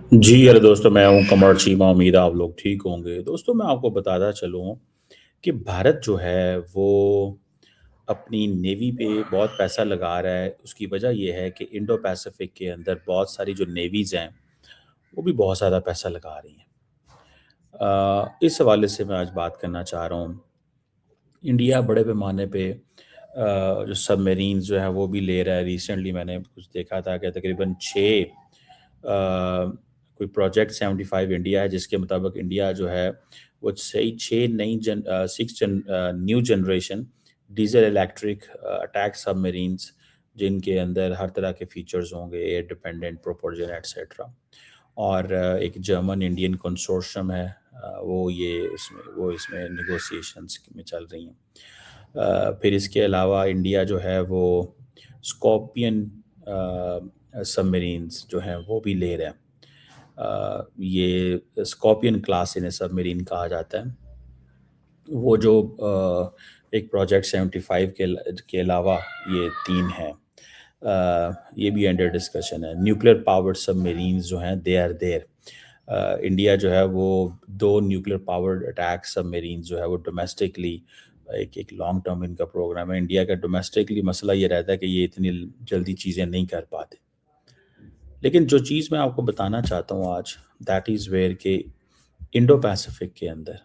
जी, अरे दोस्तों, मैं हूँ कमर चीमा। उम्मीद है आप लोग ठीक होंगे। दोस्तों, मैं आपको बताता चलूँ कि भारत जो है वो अपनी नेवी पे बहुत पैसा लगा रहा है। उसकी वजह ये है कि इंडो पैसिफिक के अंदर बहुत सारी जो नेवीज़ हैं वो भी बहुत ज़्यादा पैसा लगा रही हैं। इस हवाले से मैं आज बात करना चाह रहा हूँ। इंडिया बड़े पैमाने पे जो सबमरीन जो है वो भी ले रहा है। रिसेंटली मैंने कुछ देखा था कि तकरीबन 6 कोई प्रोजेक्ट 75 इंडिया है, जिसके मुताबिक इंडिया जो है वो सही 6 6 new generation diesel electric attack submarines, जिनके अंदर हर तरह के फीचर्स होंगे, एयर डिपेंडेंट प्रोपोर्जन एटसेट्रा। और एक जर्मन इंडियन कंसोर्शियम है, वो इसमें नेगोशिएशंस में चल रही हैं। फिर इसके अलावा इंडिया जो है वो स्कॉर्पियन सबमरीन्स जो हैं वो भी ले रहा है। ये स्कॉर्पियन क्लास इन्हें सबमरीन कहा जाता है। वो जो एक प्रोजेक्ट 75 के अलावा ये 3 हैं। ये भी अंडर डिस्कशन है। न्यूक्लियर पावर्ड सबमरीन्स जो हैं दे आर देयर। इंडिया जो है वो 2 न्यूक्लियर पावर्ड अटैक सबमरीन्स जो है वो डोमेस्टिकली एक एक लॉन्ग टर्म इनका प्रोग्राम है। इंडिया का डोमेस्टिकली मसला ये रहता है कि ये इतनी जल्दी चीज़ें नहीं कर पाते। लेकिन जो चीज़ मैं आपको बताना चाहता हूँ आज, दैट इज़ वेयर के इंडो पैसिफिक के अंदर,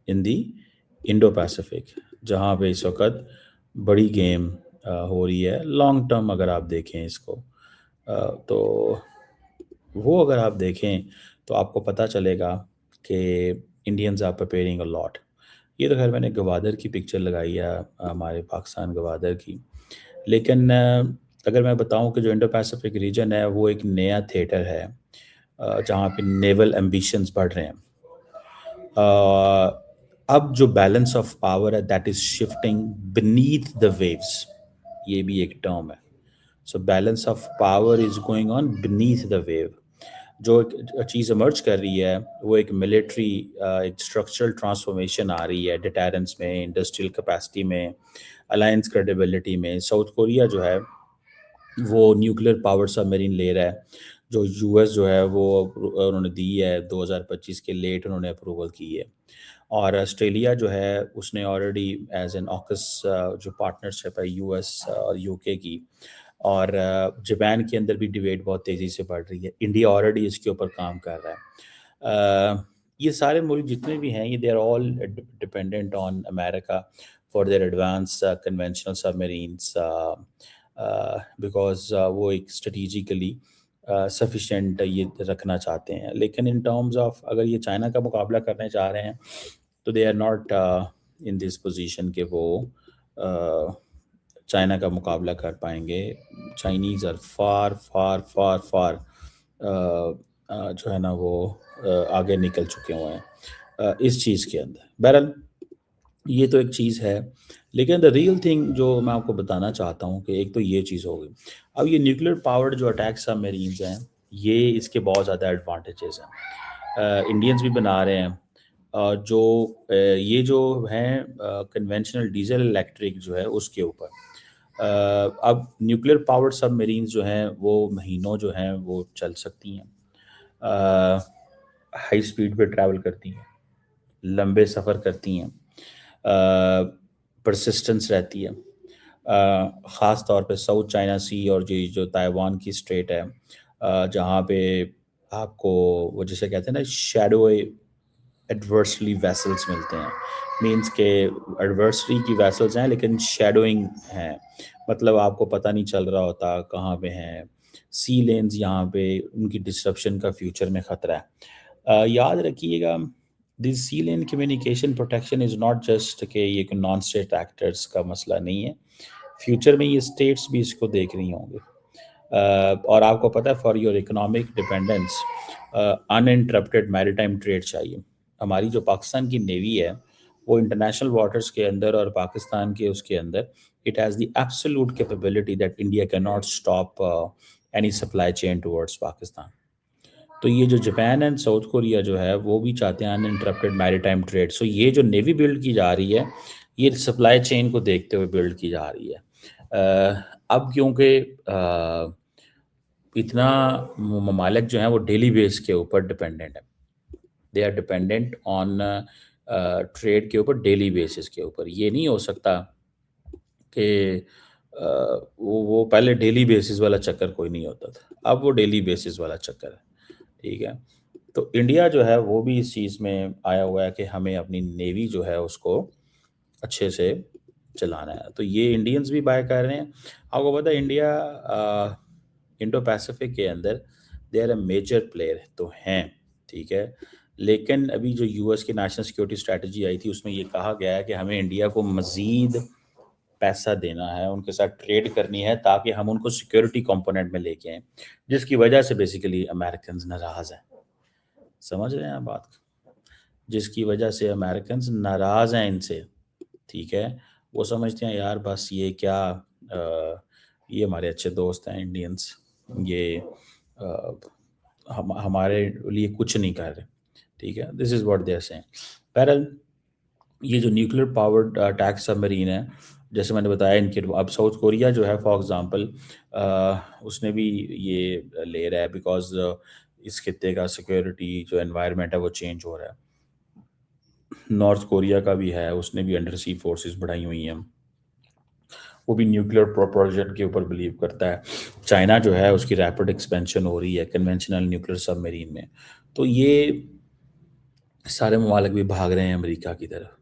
इन दी इंडो पैसिफिक, जहाँ पे इस वक्त बड़ी गेम हो रही है लॉन्ग टर्म। अगर आप देखें इसको, तो वो अगर आप देखें तो आपको पता चलेगा कि Indians are preparing a lot. ये तो खैर मैंने गवादर की पिक्चर लगाई है, हमारे पाकिस्तान गवादर की। लेकिन अगर मैं बताऊं कि जो इंडो पैसिफिक रीजन है वो एक नया थिएटर है, जहाँ पे नेवल एम्बिशंस बढ़ रहे हैं। अब जो बैलेंस ऑफ पावर है that is shifting beneath the waves, ये भी एक टर्म है। So balance of power is going on beneath the wave. जो एक चीज़ इमर्ज कर रही है वो एक मिलिट्री, एक स्ट्रक्चरल ट्रांसफॉर्मेशन आ रही है डिटेरेंस में, इंडस्ट्रियल कैपेसिटी में, अलायंस क्रेडिबिलिटी में। साउथ कोरिया जो है वो न्यूक्लियर पावर सबमरीन ले रहा है, जो यूएस जो है वो उन्होंने दी है 2025 के लेट उन्होंने अप्रूवल की है। और ऑस्ट्रेलिया जो है उसने ऑलरेडी एज एन ऑकस जो पार्टनरशिप है यूएस और यूके की, और जापान के अंदर भी डिबेट बहुत तेज़ी से बढ़ रही है। इंडिया ऑलरेडी इसके ऊपर काम कर रहा है। ये सारे मुल्क जितने भी हैं ये they are all dependent on America for their advance conventional submarines, because वो एक स्ट्रेटिजिकली सफिशेंट ये रखना चाहते हैं। लेकिन इन टर्म्स ऑफ अगर ये चाइना का मुकाबला करने जा रहे हैं तो they are not in this position कि वो चाइना का मुकाबला कर पाएंगे। चाइनीज़ आर फार फार फार फार जो है ना वो आगे निकल चुके हुए हैं इस चीज़ के अंदर। बहरहाल ये तो एक चीज़ है, लेकिन द रियल थिंग जो मैं आपको बताना चाहता हूँ कि एक तो ये चीज़ हो गई। अब ये न्यूक्लियर पावर्ड जो अटैक सबमरीन्स हैं, ये इसके बहुत ज़्यादा एडवांटेजेस हैं। इंडियंस भी बना रहे हैं। ये जो हैं कन्वेंशनल डीजल इलेक्ट्रिक जो है उसके ऊपर। अब न्यूक्लियर पावर्ड सबमरीन्स जो हैं वो महीनों जो हैं वो चल सकती हैं, हाई स्पीड पे ट्रैवल करती हैं, लंबे सफ़र करती हैं, परसिस्टेंस रहती है। ख़ास तौर पे साउथ चाइना सी और जो ताइवान की स्ट्रेट है, जहाँ पे आपको वो जिसे कहते हैं ना शैडो एडवर्सली वेसल्स मिलते हैं। मींस के एडवर्सरी की वेसल्स हैं लेकिन शैडोइंग हैं, मतलब आपको पता नहीं चल रहा होता कहाँ पे हैं। सी लेन्स यहाँ पे उनकी डिस्ट्रप्शन का फ्यूचर में ख़तरा है। याद रखिएगा, this sea lane communication protection is not just कि ये कोई नॉन स्टेट एक्टर्स का मसला नहीं है। फ्यूचर में ये स्टेट्स भी इसको देख रही होंगे। और आपको पता है for your economic dependence uninterrupted maritime trade चाहिए। हमारी जो पाकिस्तान की नेवी है वो इंटरनेशनल वाटर्स के अंदर और पाकिस्तान के उसके अंदर it has the absolute capability that India can not stop any supply chain towards Pakistan. तो ये जो जापान एंड साउथ कोरिया जो है वो भी चाहते हैं अनइंटरप्टेड मैरीटाइम ट्रेड। सो ये जो नेवी बिल्ड की जा रही है ये सप्लाई चेन को देखते हुए बिल्ड की जा रही है। अब क्योंकि इतना ममालिक जो हैं वो डेली बेस के ऊपर डिपेंडेंट है, they are dependent on trade के ऊपर डेली बेसिस के ऊपर। ये नहीं हो सकता कि वो पहले डेली बेसिस वाला चक्कर कोई नहीं होता था, अब वो डेली बेसिस वाला चक्कर है, ठीक है। तो इंडिया जो है वो भी इस चीज़ में आया हुआ है कि हमें अपनी नेवी जो है उसको अच्छे से चलाना है, तो ये इंडियंस भी बाय कर रहे हैं। आपको पता है इंडिया इंडो पैसिफिक के अंदर they are a major player तो हैं, ठीक है। लेकिन अभी जो यूएस की नेशनल सिक्योरिटी स्ट्रैटेजी आई थी उसमें ये कहा गया है कि हमें इंडिया को मज़ीद पैसा देना है, उनके साथ ट्रेड करनी है ताकि हम उनको सिक्योरिटी कंपोनेंट में लेके आएँ, जिसकी वजह से बेसिकली अमेरिकन्स नाराज़ हैं। समझ रहे हैं आप बात को? जिसकी वजह से अमेरिकन्स नाराज़ हैं इनसे, ठीक है। वो समझते हैं यार बस ये क्या ये हमारे अच्छे दोस्त हैं इंडियंस, ये अ, हमारे लिए कुछ नहीं कर रहे, ठीक है। This is what they are saying. बहरहाल ये जो न्यूक्लियर पावर्ड अटैक सबमरीन है, जैसे मैंने बताया इनके अब साउथ कोरिया जो है फॉर एग्जांपल उसने भी ये ले रहा है बिकॉज़ इस खित्ते का सिक्योरिटी जो एनवायरनमेंट है वो चेंज हो रहा है। नॉर्थ कोरिया का भी है, उसने भी अंडर सी फोर्सेस बढ़ाई हुई हैं, वो भी न्यूक्लियर प्रोपोल्शन के ऊपर बिलीव करता है। चाइना जो है उसकी रैपिड एक्सपेंशन हो रही है कन्वेंशनल न्यूक्लियर सबमरीन में, तो ये सारे ममालिक भी भाग रहे हैं अमेरिका की तरफ।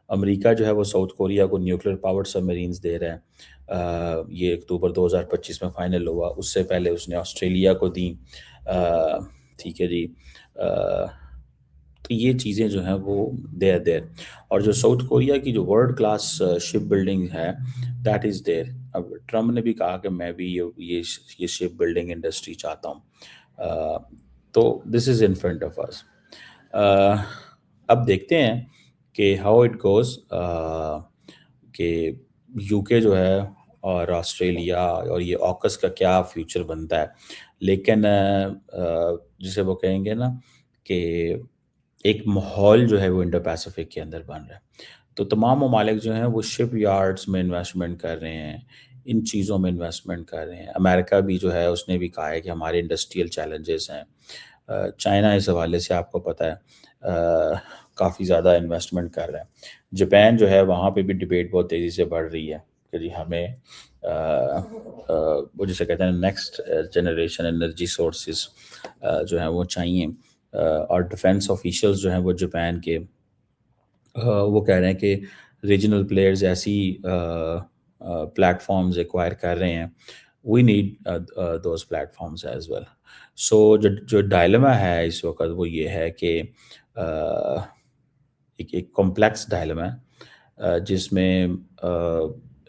अमेरिका जो है वो साउथ कोरिया को न्यूक्लियर पावर्ड सबमरीन्स दे रहा है। ये अक्टूबर 2025 में फाइनल हुआ, उससे पहले उसने ऑस्ट्रेलिया को दी, ठीक है जी। तो ये चीज़ें जो हैं वो देयर देयर, और जो साउथ कोरिया की जो वर्ल्ड क्लास शिप बिल्डिंग है दैट इज़ देयर। अब ट्रम्प ने भी कहा कि मैं भी ये शिप बिल्डिंग इंडस्ट्री चाहता हूँ। तो this is in front of us. अब देखते हैं कि हाउ इट गोज़, कि यूके जो है और ऑस्ट्रेलिया और ये ऑकस का क्या फ्यूचर बनता है। लेकिन जिसे वो कहेंगे ना कि एक माहौल जो है वो इंडो पैसिफिक के अंदर बन रहा है। तो तमाम ममालिक जो हैं वो शिप यार्ड्स में इन्वेस्टमेंट कर रहे हैं, इन चीज़ों में इन्वेस्टमेंट कर रहे हैं। अमेरिका भी जो है उसने भी कहा है कि हमारे इंडस्ट्रियल चैलेंजेस हैं। चाइना इस हवाले से आपको पता है काफ़ी ज़्यादा इन्वेस्टमेंट कर रहा है। जापान जो है वहाँ पे भी डिबेट बहुत तेज़ी से बढ़ रही है कि जी हमें वो जिसे कहते हैं नेक्स्ट जनरेशन एनर्जी सोर्सेज जो हैं वो चाहिए। और डिफेंस ऑफिशियल्स जो हैं वो जापान के वो कह रहे हैं कि रीजनल प्लेयर्स ऐसी प्लेटफॉर्म्स एक्वायर कर रहे हैं, we need those platforms as well. So जो जो डायलेमा है इस वक्त वो ये है कि एक एक कॉम्प्लेक्स डायलेमा है, जिसमें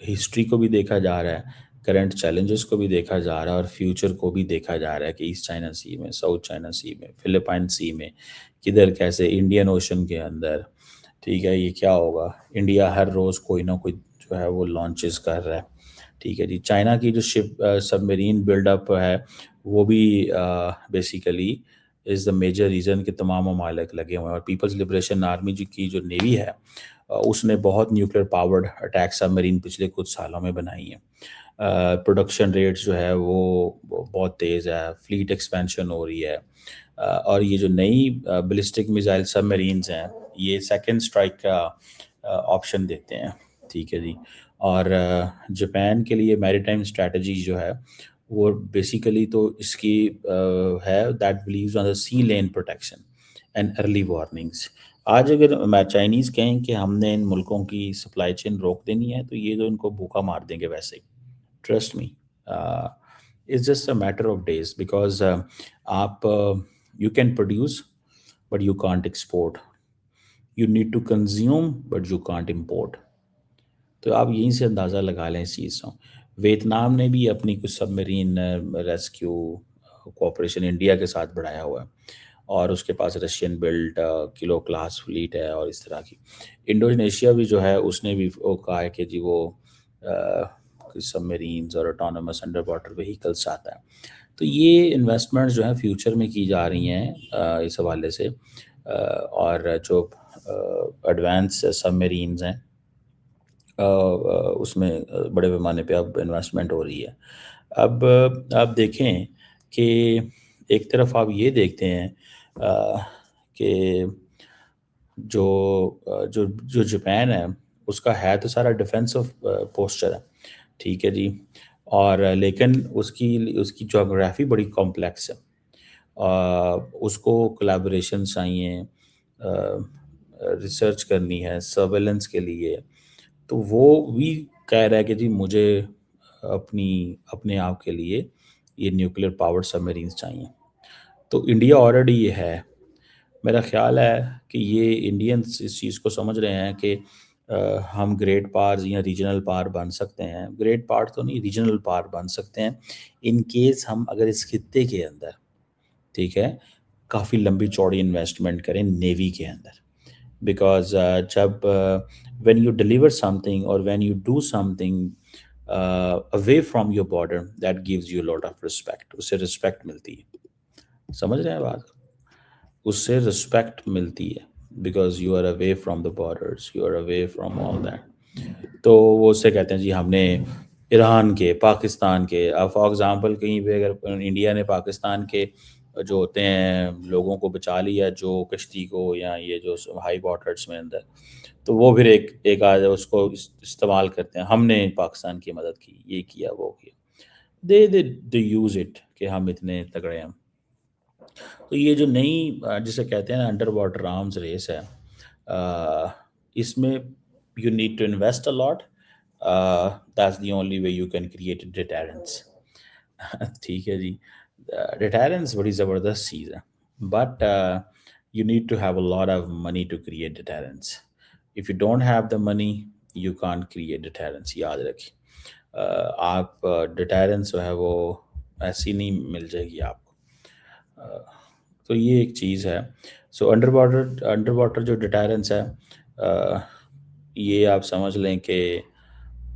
हिस्ट्री को भी देखा जा रहा है, करंट चैलेंजेस को भी देखा जा रहा है और फ्यूचर को भी देखा जा रहा है कि ईस्ट चाइना सी में, साउथ चाइना सी में, फिलिपाइन सी में, किधर कैसे, इंडियन ओशन के अंदर, ठीक है, ये क्या होगा। इंडिया हर रोज़ कोई ना कोई जो है वो लॉन्चेस कर रहा है, ठीक है जी। चाइना की जो शिप सबमरीन बिल्डअप है वो भी basically is the major reason कि तमाम ममालिक लगे हुए हैं। और पीपल्स लिबरेशन आर्मी जी की जो नेवी है उसने बहुत न्यूक्लियर पावर्ड अटैक सबमरीन पिछले कुछ सालों में बनाई हैं। प्रोडक्शन रेट्स जो है वो बहुत तेज़ है, फ्लीट एक्सपेंशन हो रही है। और ये जो नई बैलिस्टिक मिसाइल सबमरीन्स हैं ये सेकंड स्ट्राइक का ऑप्शन देते हैं, ठीक है जी। और जापान के लिए मैरीटाइम स्ट्रैटेजी जो है वो बेसिकली तो इसकी है that believes on the sea lane protection and early warnings. आज अगर मैं चाइनीज़ कहें कि हमने इन मुल्कों की सप्लाई चेन रोक देनी है तो ये तो इनको भूखा मार देंगे वैसे ही, trust me. It's just a matter of days because आप you can produce but you can't export, you need to consume but you can't import. तो आप यहीं से अंदाज़ा लगा लें इस चीज़ का। वियतनाम ने भी अपनी कुछ सबमरीन रेस्क्यू कोऑपरेशन इंडिया के साथ बढ़ाया हुआ है और उसके पास Russian built kilo class fleet है और इस तरह की। इंडोनेशिया भी जो है उसने भी वो कहा है कि जी वो कुछ सबमरीन्स और ऑटोनमस अंडर वाटर व्हीकल्स चाहता है। तो ये इन्वेस्टमेंट्स जो हैं फ्यूचर में की जा रही हैं इस हवाले से। और जो एडवांस सबमरीन्स हैं उसमें बड़े पैमाने पे अब इन्वेस्टमेंट हो रही है। अब आप देखें کہ ایک طرف آپ یہ دیکھتے ہیں کہ جو جو جو جاپان ہے اس کا ہے تو سارا ڈیفینسو پوسچر ہے، ٹھیک ہے جی، اور لیکن اس کی جغرافی بڑی کمپلیکس ہے، اس کو کولیبوریشن چاہیے، ریسرچ کرنی ہے سرویلنس کے لیے، تو وہ بھی کہہ رہا ہے کہ جی مجھے اپنے آپ کے لیے یہ نیوکلیر پاورڈ سب مرینس چاہیے۔ تو انڈیا آلریڈی یہ ہے، میرا خیال ہے کہ یہ انڈینس اس چیز کو سمجھ رہے ہیں کہ ہم گریٹ پاورز یا ریجنل پاور بن سکتے ہیں، گریٹ پاور تو نہیں، ریجنل پاور بن سکتے ہیں ان کیس ہم اگر اس خطے کے اندر، ٹھیک ہے، کافی لمبی چوڑی انویسٹمنٹ کریں نیوی کے اندر، بیکاز جب when you deliver something اور when you do something away from your border that gives you lot of respect, اس سے رسپیکٹ ملتی ہے، سمجھ رہے ہیں بات، اس سے رسپیکٹ ملتی ہے، because you are away from the borders, you are away from all that. تو وہ اس سے کہتے ہیں جی ہم نے ایران کے، پاکستان کے، فار ایگزامپل کہیں پہ اگر انڈیا نے پاکستان کے جو ہوتے ہیں لوگوں کو بچا لیا، جو کشتی کو یا یہ جو ہائی واٹرس میں اندر، تو وہ پھر ایک آج اس کو استعمال کرتے ہیں، ہم نے پاکستان کی مدد کی، یہ کیا وہ کیا، دے یوز اٹ کہ ہم اتنے تگڑے ہیں۔ تو یہ جو نئی جسے کہتے ہیں نا انڈر واٹر آرمز ریس ہے، اس میں you need to invest a lot, that's the only way you can create deterrence. ٹھیک ہے جی، ڈیٹرنس بڑی زبردست چیز ہے، but you need to have a lot of money to create deterrence. If you don't have the money you can't create deterrence, یاد رکھیے۔ آپ ڈیٹرنس جو ہے وہ ایسی نہیں مل جائے گی آپ کو۔ تو یہ ایک چیز ہے۔ سو انڈر واٹر جو ڈیٹرنس ہے، یہ آپ سمجھ لیں کہ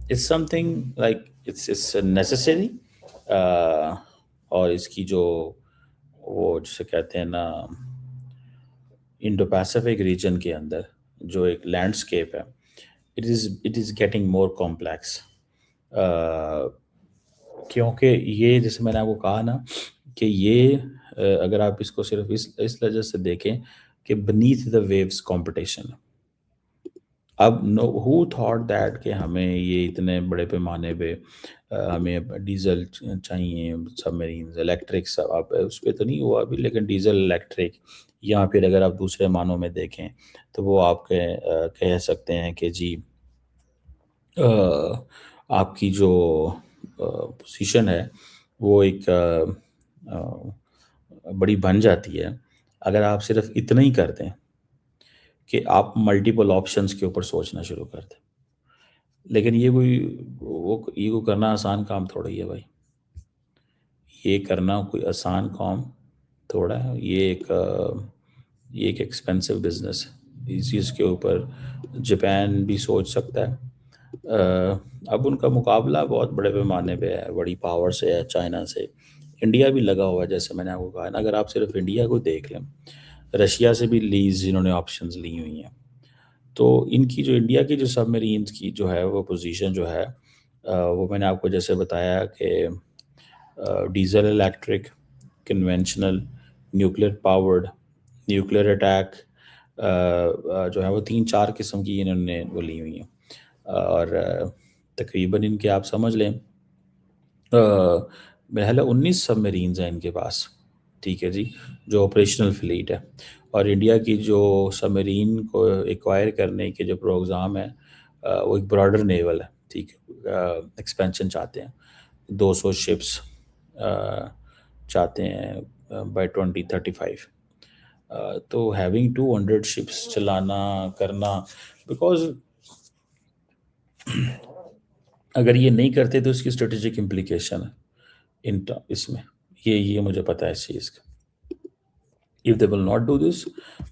it's something like it's necessary, اور اس کی جو وہ جسے کہتے ہیں نا انڈو پیسفک ریجن کے اندر جو ایک لینڈسکیپ ہے، it is getting more complex, کیونکہ یہ جیسے میں نے آپ کو کہا نا کہ یہ اگر آپ اس کو صرف اس وجہ سے دیکھیں کہ بنیتھ دا ویوز کمپٹیشن، اب ہو تھاٹ دیٹ کہ ہمیں یہ اتنے بڑے پیمانے پہ ہمیں ڈیزل چاہیے، سب مرینز الیکٹرک، سب آپ اس پہ تو نہیں ہوا ابھی، لیکن ڈیزل الیکٹرک، یا پھر اگر آپ دوسرے معنوں میں دیکھیں تو وہ آپ کہہ سکتے ہیں کہ جی آپ کی جو پوزیشن ہے وہ ایک بڑی بن جاتی ہے اگر آپ صرف اتنا ہی کر دیں کہ آپ ملٹیپل آپشنس کے اوپر سوچنا شروع کر دیں۔ لیکن یہ کوئی کرنا آسان کام تھوڑا ہی ہے بھائی، یہ کرنا کوئی آسان کام تھوڑا ہے، یہ ایک ایکسپینسو بزنس ہے، اس چیز کے اوپر جاپان بھی سوچ سکتا ہے۔ اب ان کا مقابلہ بہت بڑے پیمانے پہ ہے، بڑی پاور سے ہے، چائنا سے، انڈیا بھی لگا ہوا ہے، جیسے میں نے آپ کو کہا نا، اگر آپ صرف انڈیا کو دیکھ لیں، رشیا سے بھی لیز انہوں نے آپشنز لی ہوئی ہیں، تو ان کی جو انڈیا کی جو سب مرینز کی جو ہے وہ پوزیشن جو ہے، وہ میں نے آپ کو جیسے بتایا کہ diesel electric, conventional, nuclear powered, nuclear attack, جو ہے وہ 3-4 قسم کی انہوں نے وہ لی ہوئی ہیں، اور تقریباً ان کے آپ سمجھ لیں میرا خیال ہے 19 سب مرینز ہیں ان کے پاس، ٹھیک ہے جی، جو آپریشنل فلیٹ ہے، اور انڈیا کی جو سب مرین کو ایکوائر کرنے کے جو پروگرام ہے، وہ ایک براڈر نیول ہے، ٹھیک ہے، ایکسپینشن چاہتے ہیں، 200 شپس چاہتے ہیں بائی 2035، تو ہیونگ 200 شپس چلانا کرنا، بیکاز اگر یہ نہیں کرتے تو اس کی اسٹریٹجک امپلیکیشن ہے اس میں، یہ مجھے پتہ ہے اس چیز کا، if they will not do this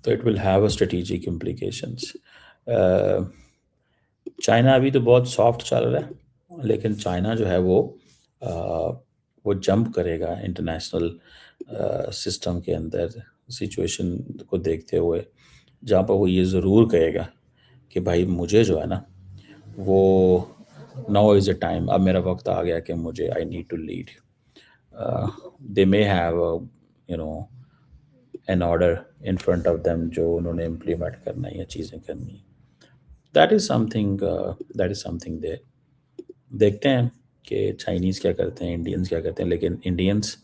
تو it will have a strategic implications۔ China ابھی تو بہت سافٹ چل رہا ہے، لیکن چائنا جو ہے وہ جمپ کرے گا انٹرنیشنل سسٹم کے اندر سچویشن کو دیکھتے ہوئے، جہاں پر وہ یہ ضرور کہے گا کہ بھائی مجھے جو ہے نا وہ ناؤ از اے ٹائم، اب میرا وقت آ گیا کہ مجھے I need to lead, they may have a, you know, an order in front of them جو انہوں نے implement کرنا ہے یا چیزیں کرنی ہیں. That is something there. دیکھتے ہیں کہ چائنیز کیا کرتے ہیں، انڈینس کیا کرتے ہیں. لیکن انڈینس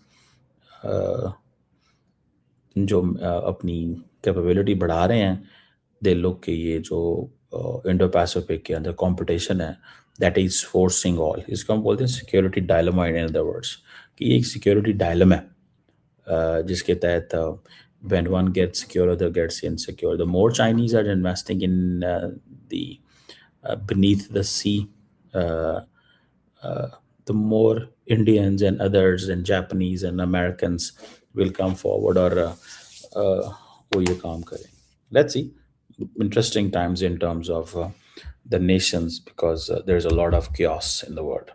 جو اپنی کیپیبلٹی بڑھا رہے ہیں، دے لوگ کہ یہ جو انڈو پیسفک کے اندر کمپٹیشن ہے دیٹ از فورسنگ آل. اس کو ہم بولتے ہیں security dilemma in other words, کہ یہ ایک سیکورٹی ڈائلم ہے جس کے تحت when one gets secure other gets insecure. The more Chinese are investing in the beneath the sea, uh, the more Indians and others and Japanese and Americans will come forward اور وہ یہ کام کریں. Let's see. Interesting times in terms of the nations because there's a lot of chaos in the world.